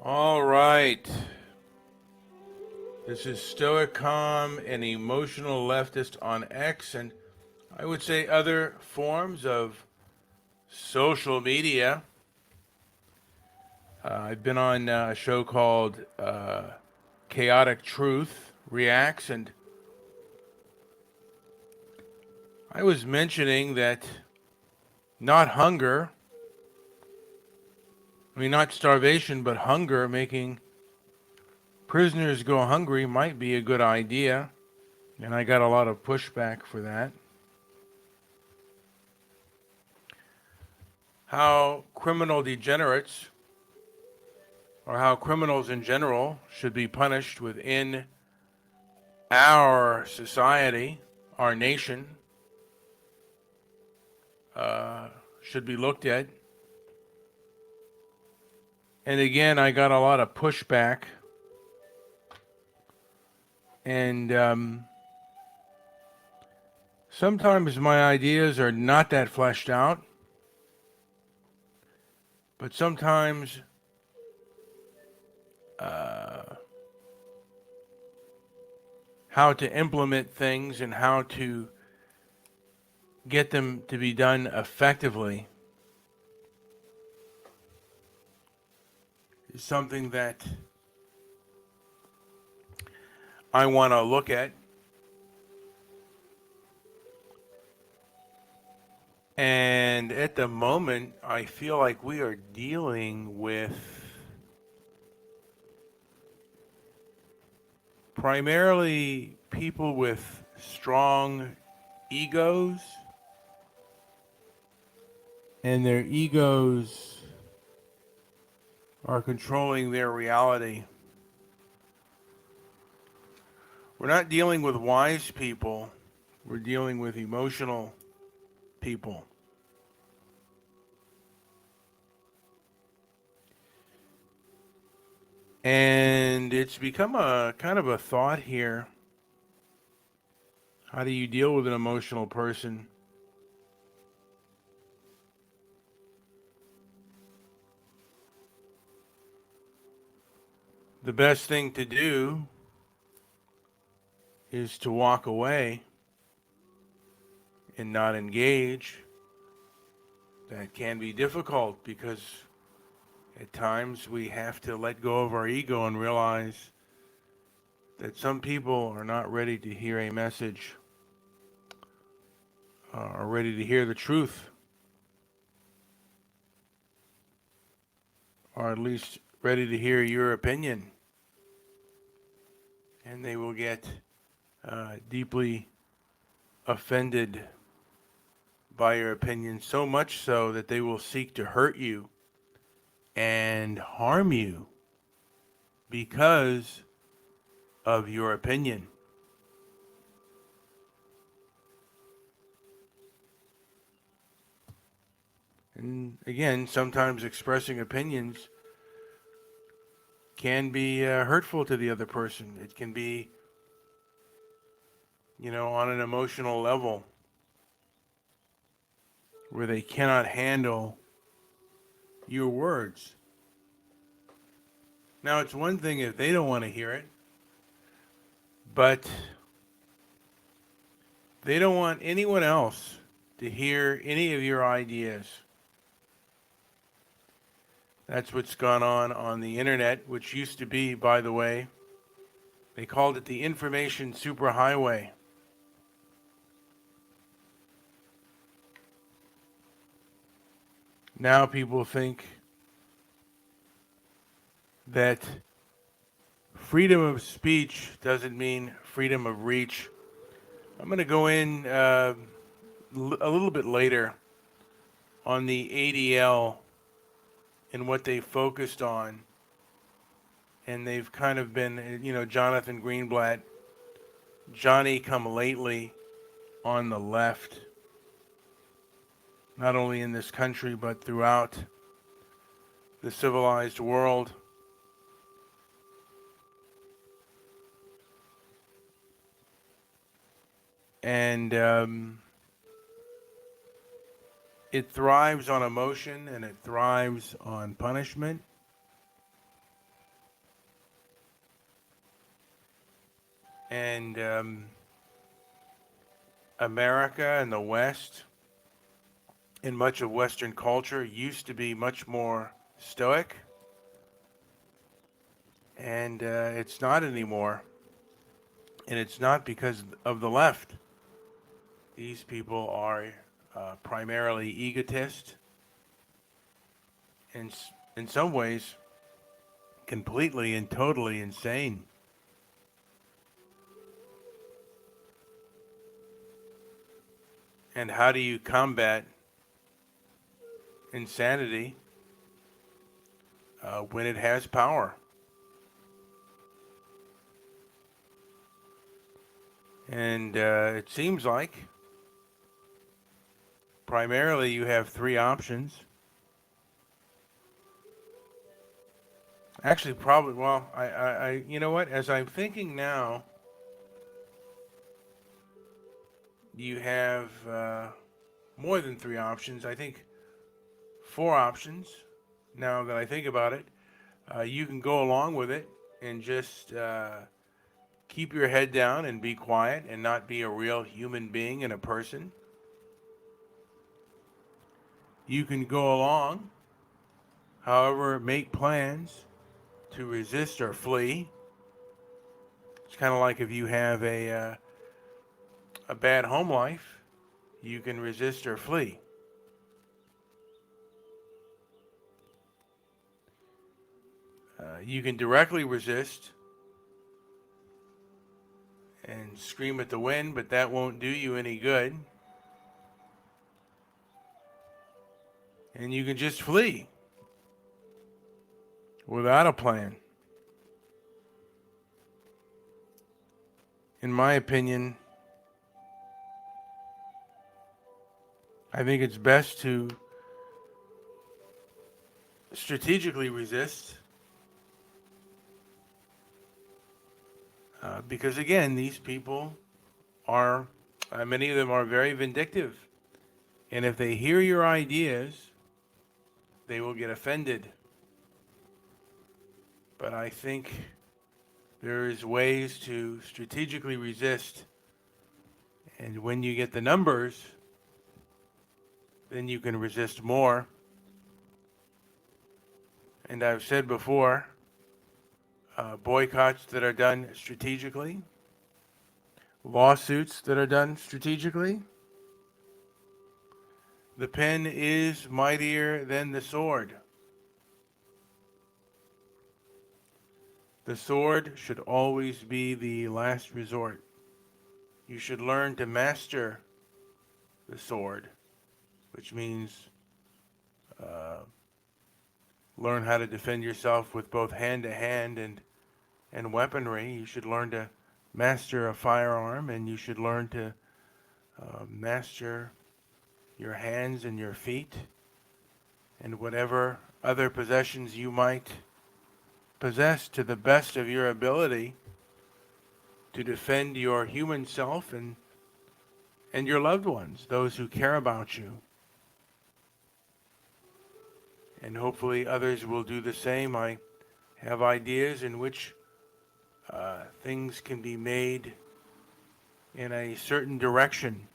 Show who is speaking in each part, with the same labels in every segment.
Speaker 1: All right. This is Stoic, calm, and emotional leftist on X, and I would say other forms of social media. I've been on a show called Chaotic Truth Reacts, and I was mentioning that not hunger, not starvation, but hunger, making prisoners go hungry might be a good idea. And I got a lot of pushback for that. How criminal degenerates, or how criminals in general, should be punished within our society, our nation, should be looked at. And again, I got a lot of pushback. And sometimes my ideas are not that fleshed out. But sometimes how to implement things and how to get them to be done effectively is something that I want to look at. And at the moment, I feel like we are dealing with primarily people with strong egos, and their egos are controlling their reality. We're not dealing with wise people, we're dealing with emotional people. And it's become a kind of a thought here. How do you deal with an emotional person? The best thing to do is to walk away and not engage. That can be difficult because at times we have to let go of our ego and realize that some people are not ready to hear a message, are ready to hear the truth, or at least ready to hear your opinion. And they will get deeply offended by your opinion, so much so that they will seek to hurt you and harm you because of your opinion. And again, sometimes expressing opinions can be hurtful to the other person. It can be, on an emotional level where they cannot handle your words. Now, it's one thing if they don't want to hear it, but they don't want anyone else to hear any of your ideas. That's what's gone on the internet, which used to be, by the way, they called it the information superhighway. Now people think that freedom of speech doesn't mean freedom of reach. I'm going to go in a little bit later on the ADL and what they focused on. And they've kind of been, Jonathan Greenblatt, Johnny come lately on the left, not only in this country, but throughout the civilized world. And it thrives on emotion and it thrives on punishment. And America and the West and much of Western culture used to be much more stoic, and it's not anymore. And it's not because of the left. These people are primarily egotists, and in some ways, completely and totally insane. And how do you combat insanity when it has power? And it seems like primarily you have three options. Actually, probably, well, you know what? As I'm thinking now, you have more than three options. I think four options. Now that I think about it, you can go along with it and just keep your head down and be quiet and not be a real human being and a person. You can go along, however, make plans to resist or flee. It's kind of like if you have a bad home life, you can resist or flee. You can directly resist and scream at the wind, but that won't do you any good. And you can just flee without a plan. In my opinion, I think it's best to strategically resist because, again, these people are, many of them are very vindictive. And if they hear your ideas, they will get offended. But I think there's ways to strategically resist. And when you get the numbers, then you can resist more. And I've said before, boycotts that are done strategically, lawsuits that are done strategically, the pen is mightier than the sword. The sword should always be the last resort. You should learn to master the sword, which means learn how to defend yourself with both hand-to-hand and weaponry. You should learn to master a firearm, and you should learn to master your hands and your feet and whatever other possessions you might possess to the best of your ability to defend your human self and your loved ones, those who care about you. And hopefully others will do the same. I have ideas in which things can be made in a certain direction.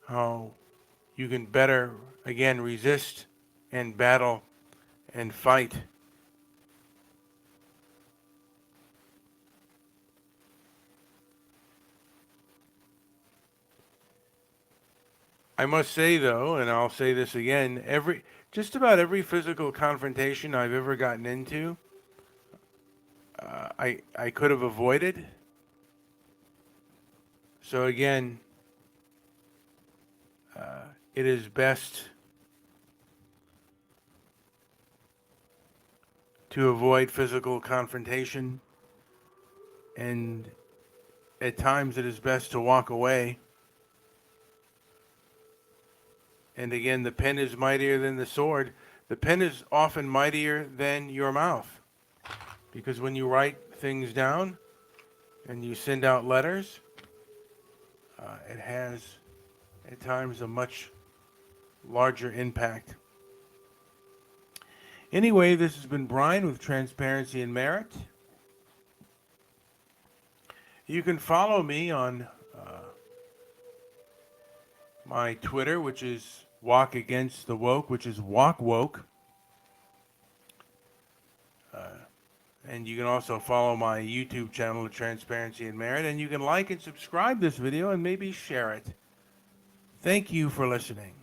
Speaker 1: How you can better, again, resist and battle and fight. I must say, though, and I'll say this again, just about every physical confrontation I've ever gotten into, I could have avoided. So again, it is best to avoid physical confrontation, and at times it is best to walk away. And again, the pen is mightier than the sword. The pen is often mightier than your mouth, because when you write things down and you send out letters, it has at times a much larger impact. Anyway, this has been Brian with Transparency and Merit. You can follow me on my Twitter, which is Walk Against the Woke, which is Walk Woke. And you can also follow my YouTube channel, Transparency and Merit. And you can like and subscribe this video and maybe share it. Thank you for listening.